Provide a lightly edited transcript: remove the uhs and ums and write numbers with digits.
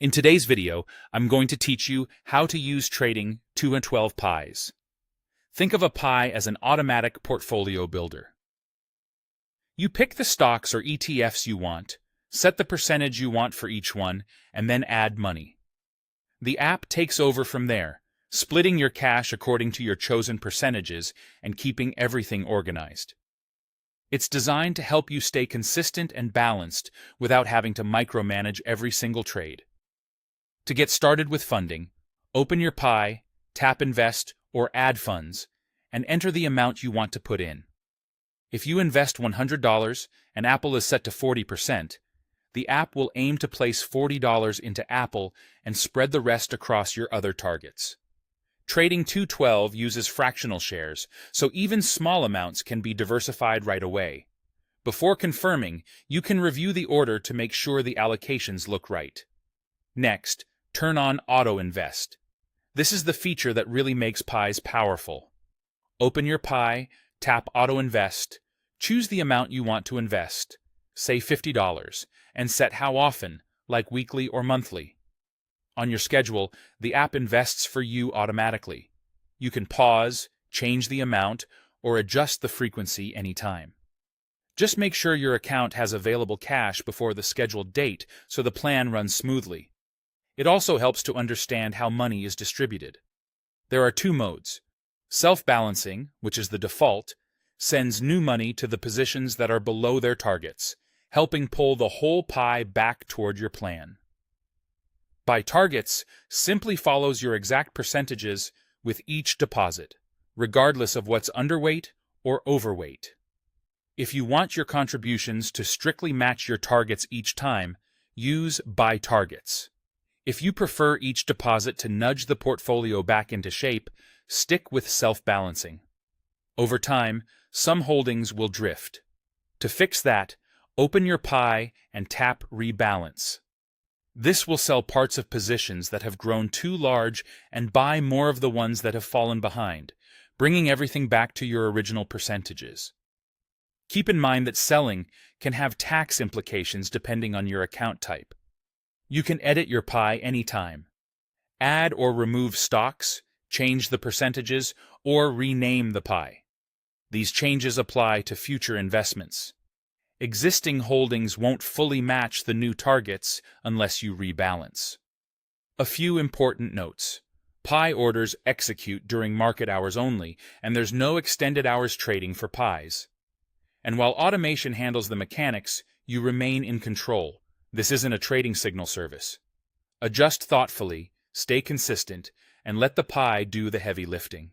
In today's video, I'm going to teach you how to use trading 2 and 12 pies. Think of a pie as an automatic portfolio builder. You pick the stocks or ETFs you want, set the percentage you want for each one, and then add money. The app takes over from there, splitting your cash according to your chosen percentages and keeping everything organized. It's designed to help you stay consistent and balanced without having to micromanage every single trade. To get started with funding, open your pie, tap Invest or Add Funds, and enter the amount you want to put in. If you invest $100 and Apple is set to 40%, the app will aim to place $40 into Apple and spread the rest across your other targets. Trading 212 uses fractional shares, so even small amounts can be diversified right away. Before confirming, you can review the order to make sure the allocations look right. Next, turn on Autoinvest. This is the feature that really makes pies powerful. Open your pie, tap Autoinvest, choose the amount you want to invest, say $50, and set how often, like weekly or monthly. On your schedule, the app invests for you automatically. You can pause, change the amount, or adjust the frequency anytime. Just make sure your account has available cash before the scheduled date so the plan runs smoothly. It also helps to understand how money is distributed. There are two modes. Self-balancing, which is the default, sends new money to the positions that are below their targets, helping pull the whole pie back toward your plan. By targets simply follows your exact percentages with each deposit, regardless of what's underweight or overweight. If you want your contributions to strictly match your targets each time, use by targets. If you prefer each deposit to nudge the portfolio back into shape, stick with self-balancing. Over time, some holdings will drift. To fix that, open your pie and tap Rebalance. This will sell parts of positions that have grown too large and buy more of the ones that have fallen behind, bringing everything back to your original percentages. Keep in mind that selling can have tax implications depending on your account type. You can edit your pie anytime. Add or remove stocks, change the percentages, or rename the pie. These changes apply to future investments. Existing holdings won't fully match the new targets unless you rebalance. A few important notes. Pie orders execute during market hours only, and there's no extended hours trading for pies. And while automation handles the mechanics, you remain in control. This isn't a trading signal service. Adjust thoughtfully, stay consistent, and let the pie do the heavy lifting.